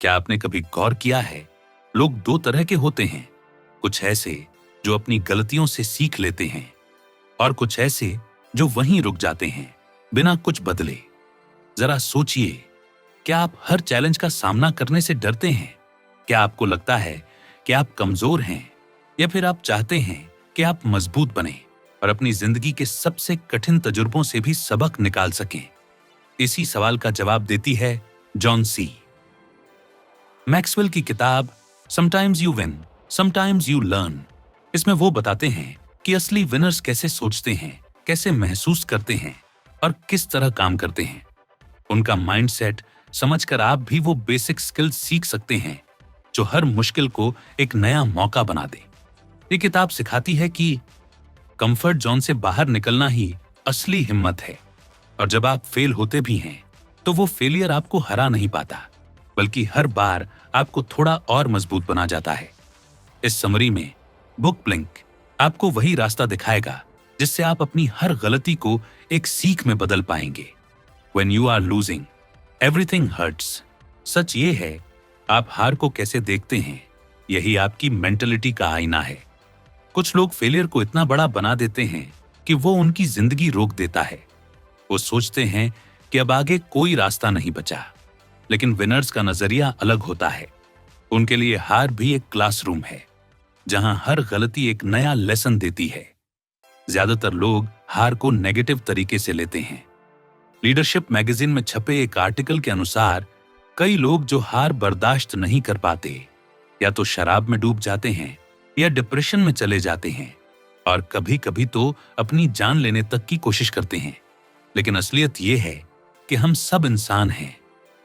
क्या आपने कभी गौर किया है, लोग दो तरह के होते हैं। कुछ ऐसे जो अपनी गलतियों से सीख लेते हैं और कुछ ऐसे जो वहीं रुक जाते हैं बिना कुछ बदले। जरा सोचिए, क्या आप हर चैलेंज का सामना करने से डरते हैं? क्या आपको लगता है कि आप कमजोर हैं, या फिर आप चाहते हैं कि आप मजबूत बने और अपनी जिंदगी के सबसे कठिन तजुर्बों से भी सबक निकाल सकें? इसी सवाल का जवाब देती है जॉन सी। मैक्सवेल की किताब sometimes you win sometimes you learn, इसमें वो बताते हैं कि असली विनर्स कैसे सोचते हैं, कैसे महसूस करते हैं और किस तरह काम करते हैं। उनका माइंडसेट समझकर आप भी वो बेसिक स्किल्स सीख सकते हैं जो हर मुश्किल को एक नया मौका बना दे। ये किताब सिखाती है कि कंफर्ट जोन से बाहर निकलना ही असली हिम्मत है, और जब आप फेल होते भी हैं तो वो फेलियर आपको हरा नहीं पाता, बल्कि हर बार आपको थोड़ा और मजबूत बना जाता है। इस समरी में बुक ब्लिंक आपको वही रास्ता दिखाएगा जिससे आप अपनी हर गलती को एक सीख में बदल पाएंगे। When you are losing, everything hurts। सच ये है, आप हार को कैसे देखते हैं, यही आपकी मेंटलिटी का आईना है। कुछ लोग फेलियर को इतना बड़ा बना देते हैं कि वो उनकी जिंदगी रोक देता है। वो सोचते हैं कि अब आगे कोई रास्ता नहीं बचा। लेकिन विनर्स का नजरिया अलग होता है। उनके लिए हार भी एक क्लासरूम है, जहां हर गलती एक नया लेसन देती है। ज्यादातर लोग हार को नेगेटिव तरीके से लेते हैं। लीडरशिप मैगजीन में छपे एक आर्टिकल के अनुसार कई लोग जो हार बर्दाश्त नहीं कर पाते, या तो शराब में डूब जाते हैं या डिप्रेशन में चले जाते हैं, और कभी कभी तो अपनी जान लेने तक की कोशिश करते हैं। लेकिन असलियत यह है कि हम सब इंसान हैं,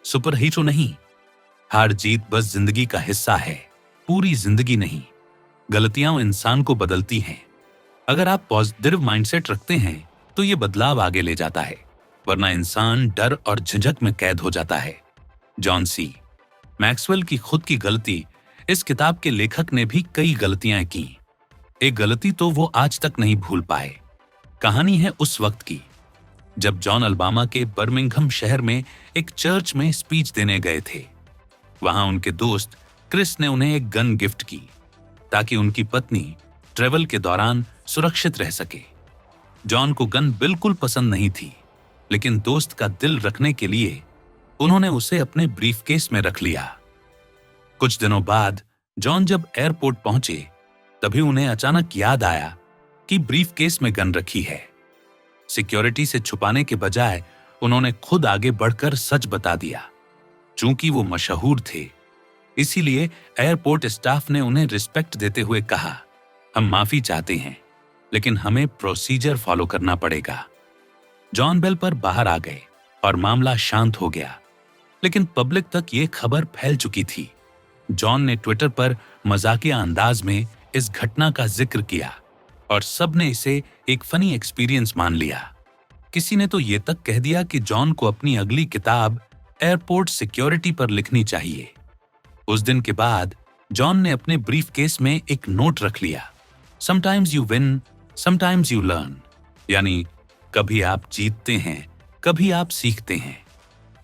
सुपर हीरो नहीं। हार जीत बस जिंदगी का हिस्सा है, पूरी जिंदगी नहीं। गलतियां इंसान को बदलती हैं। अगर आप पॉजिटिव माइंडसेट रखते हैं तो ये बदलाव आगे ले जाता है, वरना इंसान डर और झिझक में कैद हो जाता है। John C. मैक्सवेल की खुद की गलती, इस किताब के लेखक ने भी कई गलतियां की। एक गलती तो वो आज तक नहीं भूल पाए। कहानी है उस वक्त की जब जॉन अलबामा के बर्मिंघम शहर में एक चर्च में स्पीच देने गए थे। वहां उनके दोस्त क्रिस ने उन्हें एक गन गिफ्ट की ताकि उनकी पत्नी ट्रेवल के दौरान सुरक्षित रह सके। जॉन को गन बिल्कुल पसंद नहीं थी, लेकिन दोस्त का दिल रखने के लिए उन्होंने उसे अपने ब्रीफकेस में रख लिया। कुछ दिनों बाद जॉन जब एयरपोर्ट पहुंचे, तभी उन्हें अचानक याद आया कि ब्रीफकेस में गन रखी है। सिक्योरिटी से छुपाने के बजाय उन्होंने खुद आगे बढ़कर सच बता दिया। चूंकि वो मशहूर थे, इसीलिए एयरपोर्ट स्टाफ ने उन्हें रिस्पेक्ट देते हुए कहा, हम माफी चाहते हैं, लेकिन हमें प्रोसीजर फॉलो करना पड़ेगा। जॉन बेल पर बाहर आ गए और मामला शांत हो गया। लेकिन पब्लिक तक ये खबर फैल चुकी थी। जॉन ने ट्विटर पर मजाकिया अंदाज में इस घटना का जिक्र किया और सबने इसे एक फनी एक्सपीरियंस मान लिया। किसी ने तो ये तक कह दिया कि जॉन को अपनी अगली किताब एयरपोर्ट सिक्योरिटी पर लिखनी चाहिए। उस दिन के बाद जॉन ने अपने ब्रीफकेस में एक नोट रख लिया, sometimes you win sometimes you learn, यानी कभी आप जीतते हैं, कभी आप सीखते हैं।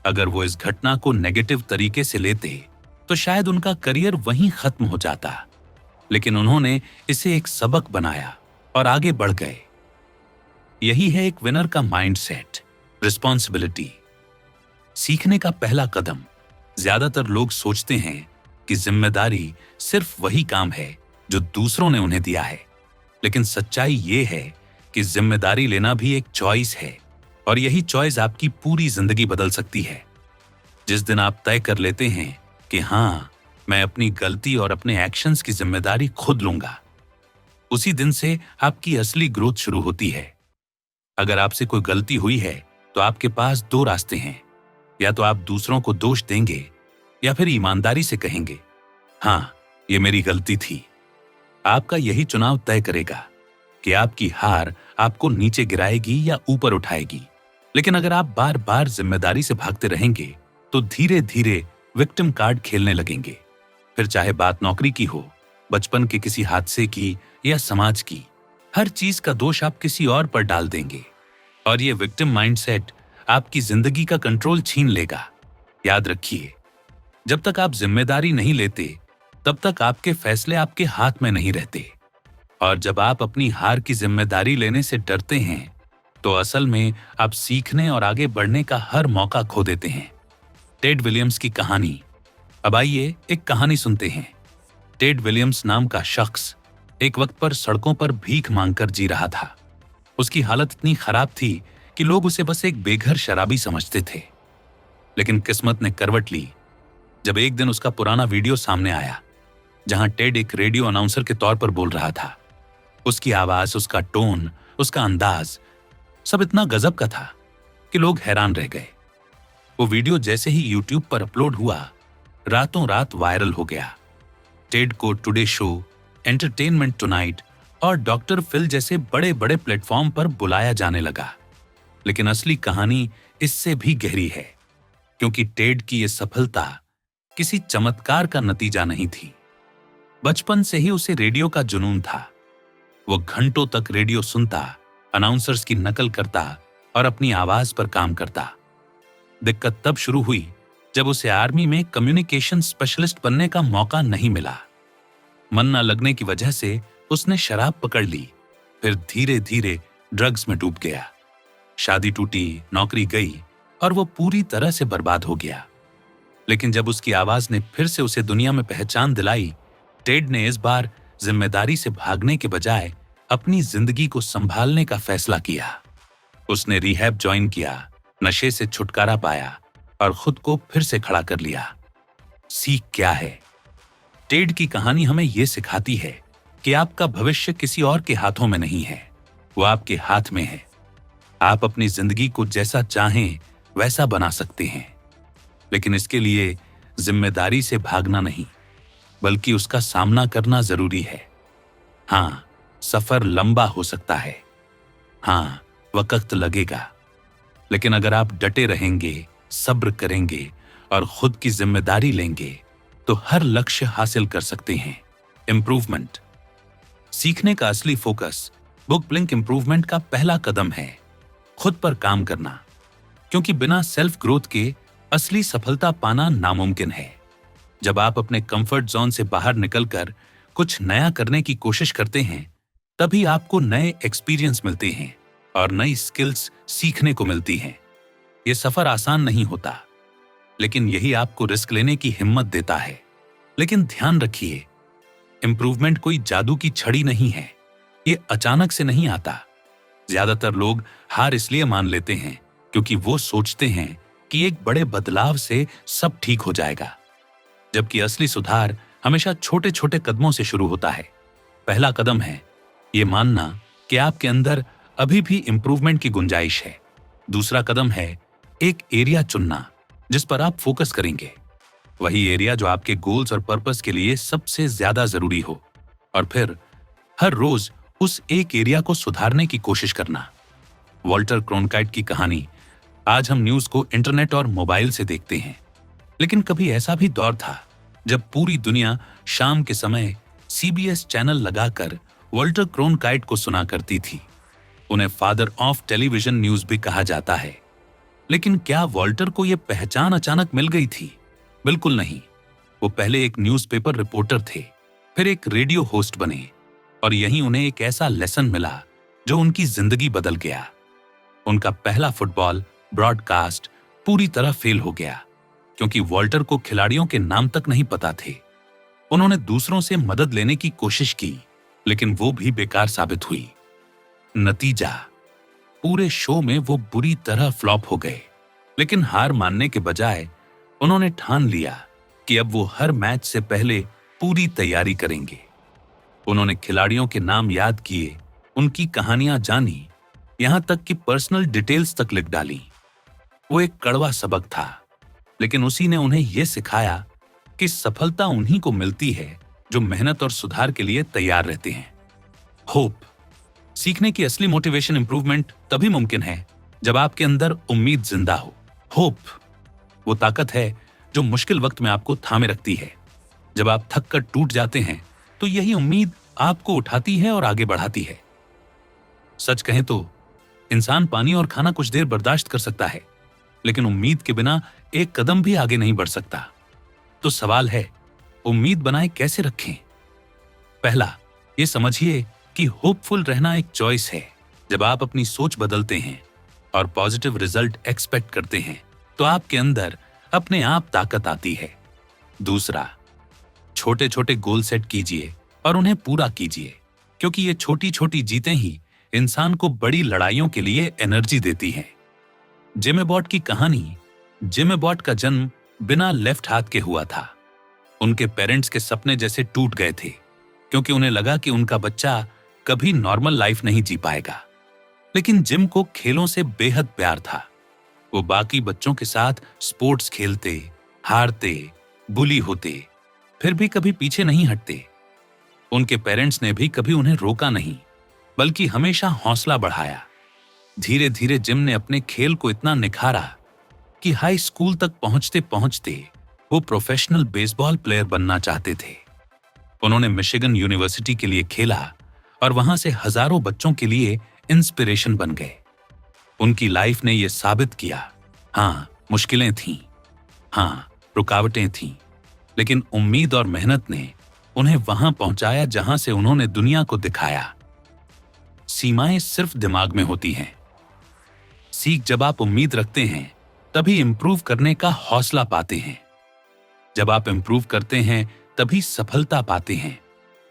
अगर वो इस घटना को नेगेटिव तरीके से लेते तो शायद उनका करियर वहीं खत्म हो जाता, लेकिन उन्होंने इसे एक सबक बनाया और आगे बढ़ गए। यही है एक विनर का माइंडसेट, रिस्पॉन्सिबिलिटी। सीखने का पहला कदम। ज्यादातर लोग सोचते हैं कि जिम्मेदारी सिर्फ वही काम है जो दूसरों ने उन्हें दिया है, लेकिन सच्चाई ये है कि जिम्मेदारी लेना भी एक चॉइस है, और यही चॉइस आपकी पूरी जिंदगी बदल सकती है। जिस दिन आप तय कर लेते हैं कि हाँ, मैं अपनी गलती और अपने एक्शंस की जिम्मेदारी खुद लूंगा, उसी दिन से आपकी असली ग्रोथ शुरू होती है। अगर आपसे कोई गलती हुई है तो आपके पास दो रास्ते हैं, या तो आप दूसरों को दोष देंगे या फिर ईमानदारी से कहेंगे, हाँ, ये मेरी गलती थी। आपका यही चुनाव तय करेगा कि आपकी हार आपको नीचे गिराएगी या ऊपर उठाएगी। लेकिन अगर आप बार बार जिम्मेदारी से भागते रहेंगे तो धीरे धीरे विक्टिम कार्ड खेलने लगेंगे। फिर चाहे बात नौकरी की हो, बचपन के किसी हादसे की या समाज की, हर चीज का दोष आप किसी और पर डाल देंगे, और ये विक्टिम माइंडसेट आपकी जिंदगी का कंट्रोल छीन लेगा। याद रखिए, जब तक आप जिम्मेदारी नहीं लेते तब तक आपके फैसले आपके हाथ में नहीं रहते, और जब आप अपनी हार की जिम्मेदारी लेने से डरते हैं तो असल में आप सीखने और आगे बढ़ने का हर मौका खो देते हैं। टेड विलियम्स की कहानी। अब आइए एक कहानी सुनते हैं। टेड विलियम्स नाम का शख्स एक वक्त पर सड़कों पर भीख मांगकर जी रहा था। उसकी हालत इतनी खराब थी कि लोग उसे बस एक बेघर शराबी समझते थे। लेकिन किस्मत ने करवट ली जब एक दिन उसका पुराना वीडियो सामने आया, जहां टेड एक रेडियो अनाउंसर के तौर पर बोल रहा था। उसकी आवाज, उसका टोन, उसका अंदाज सब इतना गजब का था कि लोग हैरान रह गए। वो वीडियो जैसे ही यूट्यूब पर अपलोड हुआ, रातों रात वायरल हो गया। टेड को टुडे शो, एंटरटेनमेंट टुनाइट और डॉक्टर फिल जैसे बड़े बड़े प्लेटफॉर्म पर बुलाया जाने लगा। लेकिन असली कहानी इससे भी गहरी है, क्योंकि टेड की यह सफलता किसी चमत्कार का नतीजा नहीं थी। बचपन से ही उसे रेडियो का जुनून था। वो घंटों तक रेडियो सुनता, अनाउंसर्स की नकल करता और अपनी आवाज पर काम करता। दिक्कत तब शुरू हुई जब उसे आर्मी में कम्युनिकेशन स्पेशलिस्ट बनने का मौका नहीं मिला। मन न लगने की वजह से उसने शराब पकड़ ली, फिर धीरे धीरे ड्रग्स में डूब गया। शादी टूटी, नौकरी गई और वो पूरी तरह से बर्बाद हो गया। लेकिन जब उसकी आवाज ने फिर से उसे दुनिया में पहचान दिलाई, टेड ने इस बार जिम्मेदारी से भागने के बजाय अपनी जिंदगी को संभालने का फैसला किया। उसने रिहैब ज्वाइन किया, नशे से छुटकारा पाया और खुद को फिर से खड़ा कर लिया। सीख क्या है? टेड की कहानी हमें यह सिखाती है कि आपका भविष्य किसी और के हाथों में नहीं है, वो आपके हाथ में है। आप अपनी जिंदगी को जैसा चाहें वैसा बना सकते हैं, लेकिन इसके लिए जिम्मेदारी से भागना नहीं, बल्कि उसका सामना करना जरूरी है। हाँ, सफर लंबा हो सकता है, हाँ, वक्त लगेगा, लेकिन अगर आप डटे रहेंगे, सब्र करेंगे और खुद की जिम्मेदारी लेंगे तो हर लक्ष्य हासिल कर सकते हैं। इंप्रूवमेंट। सीखने का असली फोकस बुक ब्लिंक इंप्रूवमेंट का पहला कदम है खुद पर काम करना, क्योंकि बिना सेल्फ ग्रोथ के असली सफलता पाना नामुमकिन है। जब आप अपने कंफर्ट जोन से बाहर निकलकर कुछ नया करने की कोशिश करते हैं, तभी आपको नए एक्सपीरियंस मिलते हैं और नई स्किल्स सीखने को मिलती हैं। यह सफर आसान नहीं होता, लेकिन यही आपको रिस्क लेने की हिम्मत देता है। लेकिन ध्यान रखिए, इंप्रूवमेंट कोई जादू की छड़ी नहीं है। ये अचानक से नहीं आता। ज्यादातर लोग हार इसलिए मान लेते हैं क्योंकि वो सोचते हैं कि एक बड़े बदलाव से सब ठीक हो जाएगा, जबकि असली सुधार हमेशा छोटे छोटे कदमों से शुरू होता है। पहला कदम है ये मानना कि आपके अंदर अभी भी इंप्रूवमेंट की गुंजाइश है। दूसरा कदम है एक एरिया चुनना जिस पर आप फोकस करेंगे, वही एरिया जो आपके गोल्स और पर्पस के लिए सबसे ज्यादा जरूरी हो, और फिर हर रोज उस एक एरिया को सुधारने की कोशिश करना। वॉल्टर क्रोनकाइट की कहानी। आज हम न्यूज को इंटरनेट और मोबाइल से देखते हैं, लेकिन कभी ऐसा भी दौर था जब पूरी दुनिया शाम के समय CBS चैनल लगाकर वॉल्टर क्रोनकाइट को सुना करती थी। उन्हें फादर ऑफ टेलीविजन न्यूज भी कहा जाता है। लेकिन क्या वॉल्टर को यह पहचान अचानक मिल गई थी? बिल्कुल नहीं। वो पहले एक न्यूज़पेपर रिपोर्टर थे, फिर एक रेडियो होस्ट बने, और यहीं उन्हें एक ऐसा लेसन मिला जो उनकी जिंदगी बदल गया। उनका पहला फुटबॉल ब्रॉडकास्ट पूरी तरह फेल हो गया, क्योंकि वॉल्टर को खिलाड़ियों के नाम तक नहीं पता थे। उन्होंने दूसरों से मदद लेने की कोशिश की, लेकिन वो भी बेकार साबित हुई। नतीजा, पूरे शो में वो बुरी तरह फ्लॉप हो गए। लेकिन हार मानने के बजाय उन्होंने ठान लिया कि अब वो हर मैच से पहले पूरी तैयारी करेंगे। उन्होंने खिलाड़ियों के नाम याद किए, उनकी कहानियां जानी, यहां तक कि पर्सनल डिटेल्स तक लिख डाली। वो एक कड़वा सबक था, लेकिन उसी ने उन्हें यह सिखाया कि सफलता उन्हीं को मिलती है जो मेहनत और सुधार के लिए तैयार रहते हैं। होप। सीखने की असली मोटिवेशन इंप्रूवमेंट तभी मुमकिन है जब आपके अंदर उम्मीद जिंदा हो। होप वो ताकत है जो मुश्किल वक्त में आपको थामे रखती है। जब आप थक कर टूट जाते हैं तो यही उम्मीद आपको उठाती है और आगे बढ़ाती है। सच कहें तो इंसान पानी और खाना कुछ देर बर्दाश्त कर सकता है, लेकिन उम्मीद के बिना एक कदम भी आगे नहीं बढ़ सकता। तो सवाल है, उम्मीद बनाए कैसे रखें? पहला, ये समझिए कि होपफुल रहना एक चॉइस है। जब आप अपनी सोच बदलते हैं और पॉजिटिव रिजल्ट एक्सपेक्ट करते हैं तो आपके अंदर अपने आप ताकत आती है। दूसरा, छोटे छोटे गोल सेट कीजिए और उन्हें पूरा कीजिए, क्योंकि ये छोटी छोटी जीतें ही इंसान को बड़ी लड़ाइयों के लिए एनर्जी देती हैं। जिम एबॉट की कहानी। जिम एबॉट का जन्म बिना लेफ्ट हाथ के हुआ था। उनके पेरेंट्स के सपने जैसे टूट गए थे, क्योंकि उन्हें लगा कि उनका बच्चा कभी नॉर्मल लाइफ नहीं जी पाएगा। लेकिन जिम को खेलों से बेहद प्यार था। वो बाकी बच्चों के साथ स्पोर्ट्स खेलते, हारते, बुली होते, फिर भी कभी पीछे नहीं हटते। उनके पेरेंट्स ने भी कभी उन्हें रोका नहीं, बल्कि हमेशा हौसला बढ़ाया। धीरे धीरे जिम ने अपने खेल को इतना निखारा कि हाई स्कूल तक पहुंचते पहुंचते वो प्रोफेशनल बेसबॉल प्लेयर बनना चाहते थे। उन्होंने मिशिगन यूनिवर्सिटी के लिए खेला और वहां से हजारों बच्चों के लिए इंस्पिरेशन बन गए। उनकी लाइफ ने यह साबित किया, हाँ मुश्किलें थीं, हाँ रुकावटें थीं, लेकिन उम्मीद और मेहनत ने उन्हें वहां पहुंचाया जहां से उन्होंने दुनिया को दिखाया। सीमाएं सिर्फ दिमाग में होती हैं। सीख जब आप उम्मीद रखते हैं तभी इंप्रूव करने का हौसला पाते हैं। जब आप इंप्रूव करते हैं तभी सफलता पाते हैं,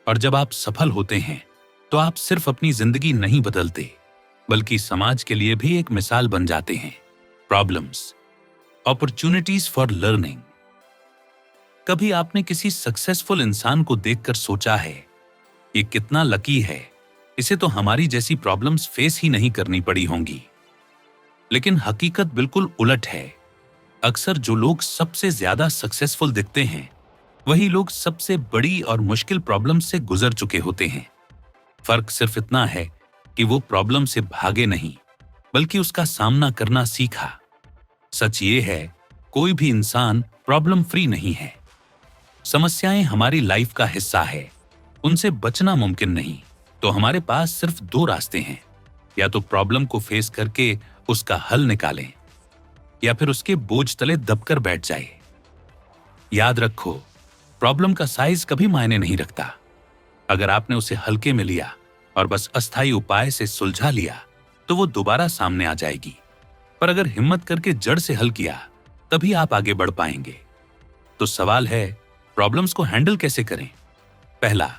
और जब आप सफल होते हैं तो आप सिर्फ अपनी जिंदगी नहीं बदलते, बल्कि समाज के लिए भी एक मिसाल बन जाते हैं। Problems, opportunities for learning. कभी आपने किसी सक्सेसफुल इंसान को देखकर सोचा है, ये कितना लकी है, इसे तो हमारी जैसी प्रॉब्लम्स फेस ही नहीं करनी पड़ी होंगी। लेकिन हकीकत बिल्कुल उलट है। अक्सर जो लोग सबसे ज्यादा सक्सेसफुल दिखते हैं वही लोग सबसे बड़ी और मुश्किल प्रॉब्लम से गुजर चुके होते हैं। फर्क सिर्फ इतना है कि वो प्रॉब्लम से भागे नहीं, बल्कि उसका सामना करना सीखा। सच ये है, कोई भी इंसान प्रॉब्लम फ्री नहीं है। समस्याएं हमारी लाइफ का हिस्सा है, उनसे बचना मुमकिन नहीं। तो हमारे पास सिर्फ दो रास्ते हैं, या तो प्रॉब्लम को फेस करके उसका हल निकालें, या फिर उसके बोझ तले दबकर बैठ जाए। याद रखो, प्रॉब्लम का साइज कभी मायने नहीं रखता। अगर आपने उसे हल्के में लिया और बस अस्थायी उपाय से सुलझा लिया तो वो दोबारा सामने आ जाएगी। पर अगर हिम्मत करके जड़ से हल किया तभी आप आगे बढ़ पाएंगे। तो सवाल है, प्रॉब्लम्स को हैंडल कैसे करें? पहला,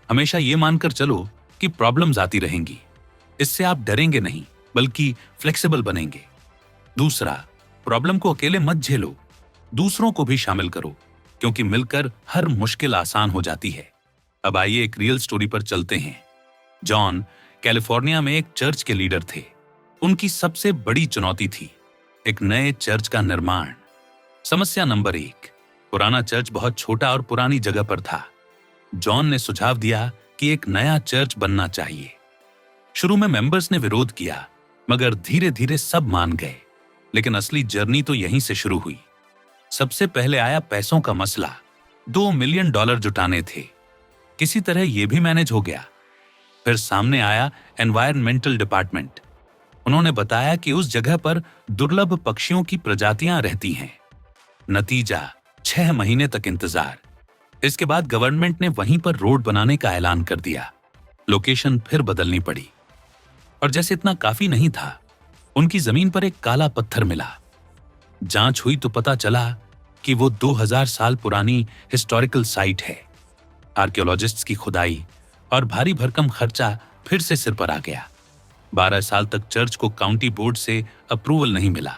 हमेशा ये मानकर चलो कि प्रॉब्लम्स आती रहेंगी। इससे आप डरेंगे नहीं, बल्कि फ्लेक्सिबल बनेंगे। दूसरा, प्रॉब्लम को अकेले मत झेलो, दूसरों को भी शामिल करो, क्योंकि मिलकर हर मुश्किल आसान हो जाती है। अब आइए एक रियल स्टोरी पर चलते हैं। जॉन कैलिफोर्निया में एक चर्च के लीडर थे। उनकी सबसे बड़ी चुनौती थी एक नए चर्च का निर्माण। समस्या नंबर 1, पुराना चर्च बहुत छोटा और पुरानी जगह पर था। जॉन ने सुझाव दिया कि एक नया चर्च बनना चाहिए। शुरू में मेंबर्स ने विरोध किया, मगर धीरे धीरे सब मान गए। लेकिन असली जर्नी तो यहीं से शुरू हुई। सबसे पहले आया पैसों का मसला। $2 मिलियन जुटाने थे। किसी तरह यह भी मैनेज हो गया। फिर सामने आया एनवायरमेंटल डिपार्टमेंट। उन्होंने बताया कि उस जगह पर दुर्लभ पक्षियों की प्रजातियां रहती हैं। नतीजा, 6 महीने तक इंतजार। इसके बाद गवर्नमेंट ने वहीं पर रोड बनाने का ऐलान कर दिया। लोकेशन फिर बदलनी पड़ी। और जैसे इतना काफी नहीं था, उनकी जमीन पर एक काला पत्थर मिला। जांच हुई तो पता चला कि वो 2000 साल पुरानी हिस्टोरिकल साइट है। आर्कियोलॉजिस्ट्स की खुदाई और भारी भरकम खर्चा फिर से सिर पर आ गया। 12 साल तक चर्च को काउंटी बोर्ड से अप्रूवल नहीं मिला।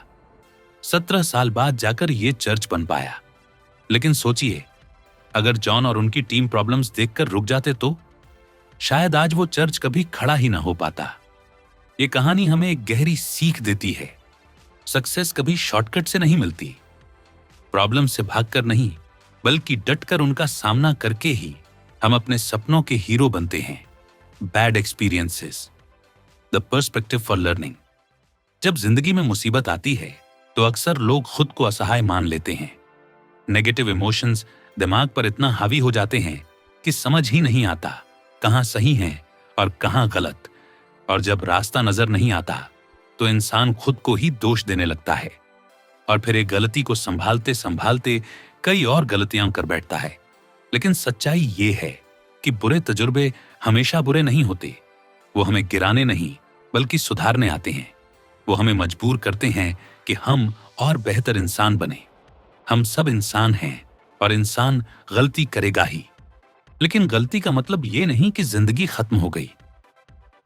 17 साल बाद जाकर ये चर्च बन पाया। लेकिन सोचिए, अगर जॉन और उनकी टीम प्रॉब्लम्स देखकर रुक जाते तो शायद आज वो चर्च कभी खड़ा ही ना हो पाता। ये कहानी हमें एक गहरी सीख देती है। सक्सेस कभी शॉर्टकट से नहीं मिलती। प्रॉब्लम से भागकर नहीं, बल्कि डटकर उनका सामना करके ही हम अपने सपनों के हीरो बनते हैं। Bad experiences, the perspective for learning. जब जिंदगी में मुसीबत आती है तो अक्सर लोग खुद को असहाय मान लेते हैं। नेगेटिव इमोशंस दिमाग पर इतना हावी हो जाते हैं कि समझ ही नहीं आता कहां सही है और कहां गलत। और जब रास्ता नजर नहीं आता तो इंसान खुद को ही दोष देने लगता है। और फिर एक गलती को संभालते संभालते कई और गलतियां कर बैठता है। लेकिन सच्चाई ये है कि बुरे तजुर्बे हमेशा बुरे नहीं होते। वो हमें गिराने नहीं बल्कि सुधारने आते हैं। वो हमें मजबूर करते हैं कि हम और बेहतर इंसान बने। हम सब इंसान हैं और इंसान गलती करेगा ही। लेकिन गलती का मतलब ये नहीं कि जिंदगी खत्म हो गई।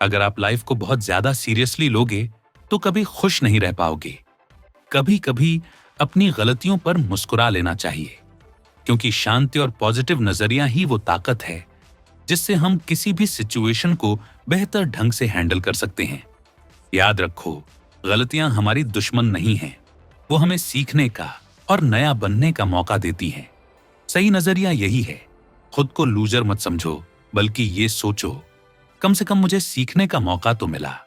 अगर आप लाइफ को बहुत ज्यादा सीरियसली लोगे तो कभी खुश नहीं रह पाओगे। कभी कभी अपनी गलतियों पर मुस्कुरा लेना चाहिए, क्योंकि शांति और पॉजिटिव नजरिया ही वो ताकत है जिससे हम किसी भी सिचुएशन को बेहतर ढंग से हैंडल कर सकते हैं। याद रखो, गलतियां हमारी दुश्मन नहीं हैं। वो हमें सीखने का और नया बनने का मौका देती हैं। सही नजरिया यही है, खुद को लूजर मत समझो, बल्कि ये सोचो, कम से कम मुझे सीखने का मौका तो मिला।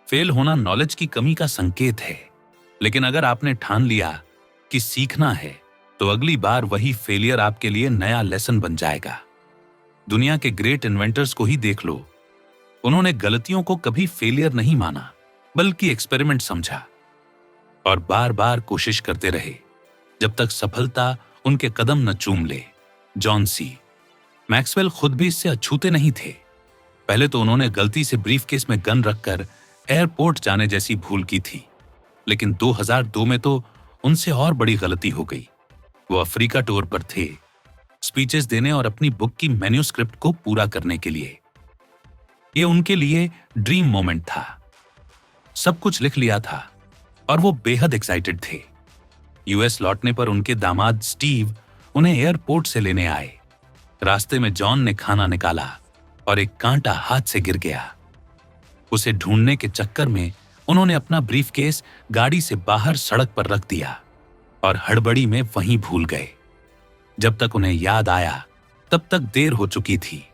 फेल होना नॉलेज की कमी का संकेत है, लेकिन अगर आपने ठान लिया कि सीखना है तो अगली बार वही फेलियर आपके लिए नया लेसन बन जाएगा। दुनिया के ग्रेट इन्वेंटर्स को ही देख लो। उन्होंने गलतियों को कभी फेलियर नहीं माना, बल्कि एक्सपेरिमेंट समझा और बार बार कोशिश करते रहे जब तक सफलता उनके कदम न चूम ले। जॉन सी मैक्सवेल खुद भी इससे अछूते नहीं थे। पहले तो उन्होंने गलती से ब्रीफकेस में गन रखकर एयरपोर्ट जाने जैसी भूल की थी, लेकिन 2002 में तो उनसे और बड़ी गलती हो गई। वो अफ्रीका टूर पर थे, स्पीचेस देने और अपनी बुक की मैन्यूस्क्रिप्ट को पूरा करने के लिए। ये उनके लिए ड्रीम मोमेंट था। सब कुछ लिख लिया था और वो बेहद एक्साइटेड थे। यूएस लौटने पर उनके दामाद स्टीव उन्हें एयरपोर्ट से लेने आए। रास्ते में जॉन ने खाना निकाला और एक कांटा हाथ से गिर गया। उसे ढूंढने के चक्कर में उन्होंने अपना ब्रीफकेस गाड़ी से बाहर सड़क पर रख दिया और हड़बड़ी में वहीं भूल गए। जब तक उन्हें याद आया तब तक देर हो चुकी थी।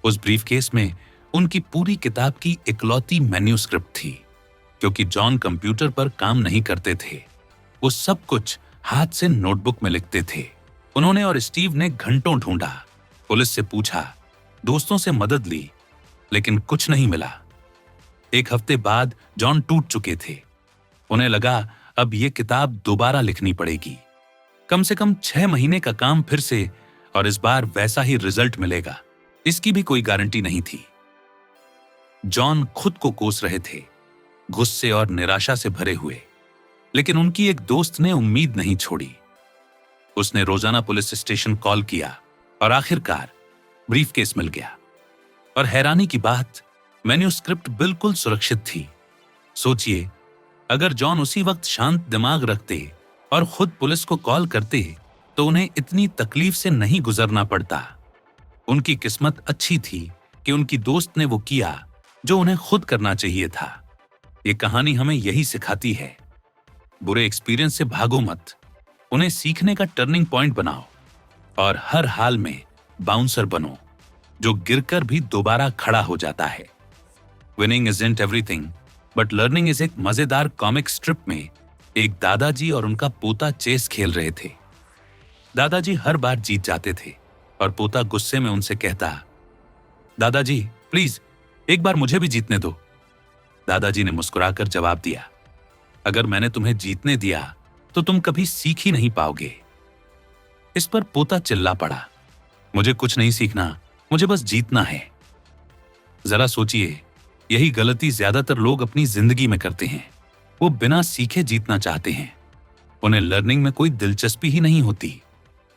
उस ब्रीफकेस में उनकी पूरी किताब की इकलौती मैन्यूस्क्रिप्ट थी। क्योंकि जॉन कंप्यूटर पर काम नहीं करते थे, वो सब कुछ हाथ से नोटबुक में लिखते थे। उन्होंने और स्टीव ने घंटों ढूंढा, पुलिस से पूछा, दोस्तों से मदद ली, लेकिन कुछ नहीं मिला। एक हफ्ते बाद जॉन टूट चुके थे। उन्हें लगा अब ये किताब दोबारा लिखनी पड़ेगी। कम से कम 6 महीने का काम फिर से, और इस बार वैसा ही रिजल्ट मिलेगा, इसकी भी कोई गारंटी नहीं थी। जॉन खुद को कोस रहे थे, गुस्से और निराशा से भरे हुए। लेकिन उनकी एक दोस्त ने उम्मीद नहीं छोड़ी। उसने रोजाना पुलिस स्टेशन कॉल किया और आखिरकार ब्रीफकेस मिल गया। और हैरानी की बात, मैन्यूस्क्रिप्ट बिल्कुल सुरक्षित थी। सोचिए, अगर जॉन उसी वक्त शांत दिमाग रखते और खुद पुलिस को कॉल करते तो उन्हें इतनी तकलीफ से नहीं गुजरना पड़ता। उनकी किस्मत अच्छी थी कि उनकी दोस्त ने वो किया जो उन्हें खुद करना चाहिए था। ये कहानी हमें यही सिखाती है, बुरे एक्सपीरियंस से भागो मत, उन्हें सीखने का टर्निंग पॉइंट बनाओ और हर हाल में बाउंसर बनो जो गिरकर भी दोबारा खड़ा हो जाता है। Winning isn't everything but learning is एक मजेदार कॉमिक स्ट्रिप में एक दादाजी और उनका पोता चेस खेल रहे थे। दादाजी हर बार जीत जाते थे और पोता गुस्से में उनसे कहता, दादाजी प्लीज एक बार मुझे भी जीतने दो। दादाजी ने मुस्कुराकर जवाब दिया, अगर मैंने तुम्हें जीतने दिया तो तुम कभी सीख ही नहीं पाओगे। इस पर पोता चिल्ला पड़ा, मुझे कुछ नहीं सीखना, मुझे बस जीतना है। जरा सोचिए, यही गलती ज्यादातर लोग अपनी जिंदगी में करते हैं। वो बिना सीखे जीतना चाहते हैं। उन्हें लर्निंग में कोई दिलचस्पी ही नहीं होती।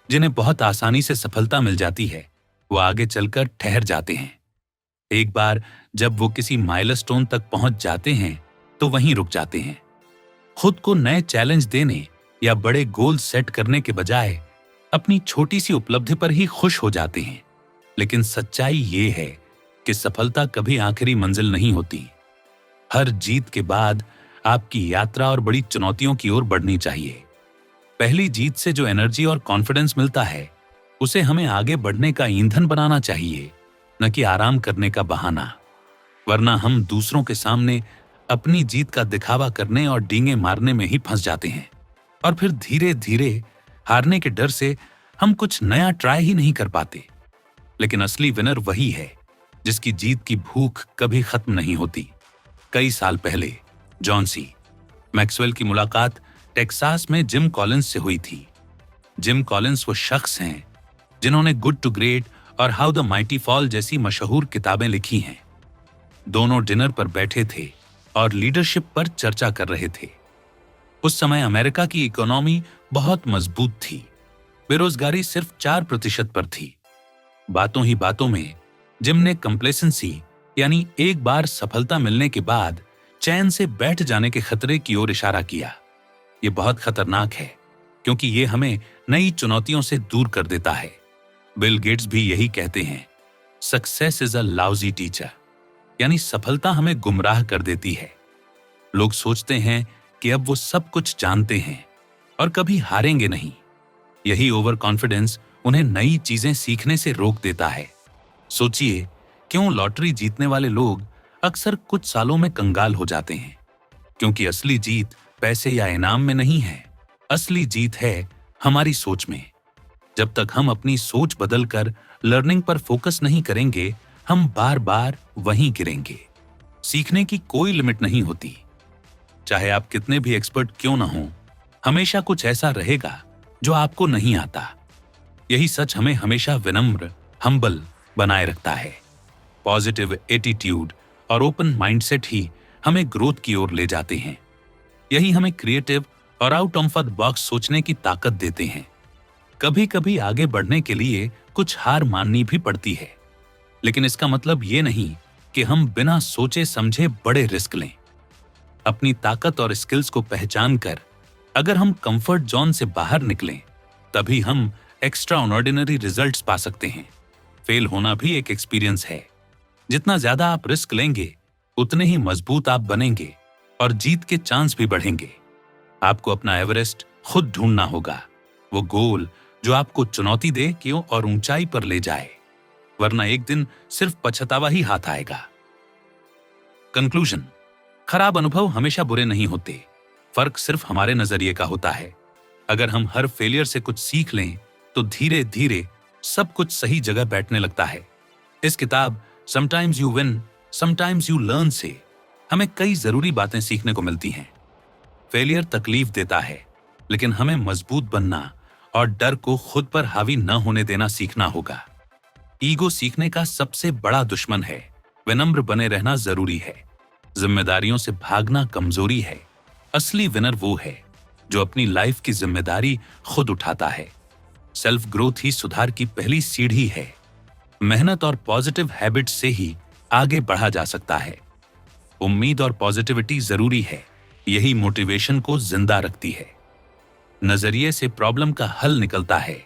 जिन्हें बहुत आसानी से सफलता मिल जाती है वो आगे चलकर ठहर जाते हैं। एक बार जब वो किसी माइलस्टोन तक पहुंच जाते हैं तो वहीं रुक जाते हैं। खुद को नए चैलेंज देने या बड़े गोल सेट करने के बजाय अपनी छोटी सी उपलब्धि पर ही खुश हो जाते हैं। लेकिन सच्चाई ये है कि सफलता कभी आखिरी मंजिल नहीं होती। हर जीत के बाद आपकी यात्रा और बड़ी चुनौतियों की ओर बढ़नी चाहिए। पहली जीत से जो एनर्जी और कॉन्फिडेंस मिलता है उसे हमें आगे बढ़ने का ईंधन बनाना चाहिए, न कि आराम करने का बहाना। वरना हम दूसरों के सामने अपनी जीत का दिखावा करने और डींगे मारने में ही फंस जाते हैं और फिर धीरे धीरे हारने के डर से हम कुछ नया ट्राई ही नहीं कर पाते। लेकिन असली विनर वही है जिसकी जीत की भूख कभी खत्म नहीं होती। कई साल पहले जॉन सी मैक्सवेल की मुलाकात टेक्सास में जिम कॉलिंस से हुई थी। जिम कॉलिंस वो शख्स हैं जिन्होंने गुड टू ग्रेट और हाउ द माइटी फॉल जैसी मशहूर किताबें लिखी हैं। दोनों डिनर पर बैठे थे और लीडरशिप पर चर्चा कर रहे थे। उस समय अमेरिका की इकोनॉमी बहुत मजबूत थी। बेरोजगारी सिर्फ 4% पर थी। बातों ही बातों में जिम ने कंप्लेसेंसी यानी एक बार सफलता मिलने के बाद चैन से बैठ जाने के खतरे की ओर इशारा किया। यह बहुत खतरनाक है क्योंकि यह हमें नई चुनौतियों से दूर कर देता है। बिल गेट्स भी यही कहते हैं, success is a lousy teacher, यानी सफलता हमें गुमराह कर देती है। लोग सोचते हैं कि अब वो सब कुछ जानते हैं और कभी हारेंगे नहीं। यही ओवर कॉन्फिडेंस उन्हें नई चीजें सीखने से रोक देता है। सोचिए, क्यों लॉटरी जीतने वाले लोग अक्सर कुछ सालों में कंगाल हो जाते हैं? क्योंकि असली जीत पैसे या इनाम में नहीं है। असली जीत है हमारी सोच में। जब तक हम अपनी सोच बदलकर लर्निंग पर फोकस नहीं करेंगे, हम बार बार वहीं गिरेंगे। सीखने की कोई लिमिट नहीं होती। चाहे आप कितने भी एक्सपर्ट क्यों ना हो, हमेशा कुछ ऐसा रहेगा जो आपको नहीं आता। यही सच हमें हमेशा विनम्र, हम्बल बनाए रखता है। पॉजिटिव एटीट्यूड और ओपन माइंडसेट ही हमें ग्रोथ की ओर ले जाते हैं। यही हमें क्रिएटिव और आउट ऑफ द बॉक्स सोचने की ताकत देते हैं। कभी कभी आगे बढ़ने के लिए कुछ हार माननी भी पड़ती है, लेकिन इसका मतलब ये नहीं कि हम बिना सोचे समझे बड़े रिस्क लें। अपनी ताकत और स्किल्स को पहचान कर अगर हम कंफर्ट जोन से बाहर निकलें, तभी हम एक्स्ट्रा ऑर्डिनरी रिजल्ट्स पा सकते हैं। फेल होना भी एक एक्सपीरियंस है। जितना ज्यादा आप रिस्क लेंगे, उतने ही मजबूत आप बनेंगे और जीत के चांस भी बढ़ेंगे। आपको अपना एवरेस्ट खुद ढूंढना होगा, वो गोल जो आपको चुनौती दे क्यों और ऊंचाई पर ले जाए, वरना एक दिन सिर्फ पछतावा ही हाथ आएगा। कंक्लूजन, खराब अनुभव हमेशा बुरे नहीं होते। फर्क सिर्फ हमारे नजरिए का होता है। अगर हम हर फेलियर से कुछ सीख लें तो धीरे धीरे सब कुछ सही जगह बैठने लगता है। इस किताब sometimes you win sometimes you learn से हमें कई जरूरी बातें सीखने को मिलती हैं। फेलियर तकलीफ देता है, लेकिन हमें मजबूत बनना और डर को खुद पर हावी न होने देना सीखना होगा। ईगो सीखने का सबसे बड़ा दुश्मन है। विनम्र बने रहना जरूरी है। जिम्मेदारियों से भागना कमजोरी है। असली विनर वो है जो अपनी लाइफ की जिम्मेदारी खुद उठाता है। सेल्फ ग्रोथ ही सुधार की पहली सीढ़ी है। मेहनत और पॉजिटिव हैबिट से ही आगे बढ़ा जा सकता है। उम्मीद और पॉजिटिविटी जरूरी है। यही मोटिवेशन को जिंदा रखती है। नजरिए से प्रॉब्लम का हल निकलता है।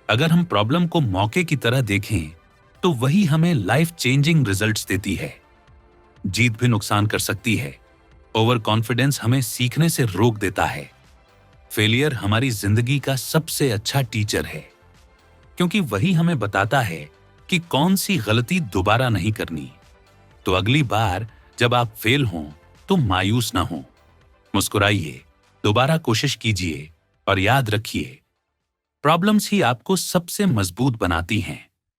अगर हम प्रॉब्लम को मौके की तरह देखें तो वही हमें लाइफ चेंजिंग रिजल्ट्स देती है। जीत भी नुकसान कर सकती है। ओवर कॉन्फिडेंस हमें सीखने से रोक देता है। फेलियर हमारी जिंदगी का सबसे अच्छा टीचर है, क्योंकि वही हमें बताता है कि कौन सी गलती दोबारा नहीं करनी। तो अगली बार जब आप फेल हों तो मायूस ना हों। मुस्कुराइए, दोबारा कोशिश कीजिए और याद रखिए, प्रॉब्लम्स ही आपको सबसे मजबूत बनाती हैं।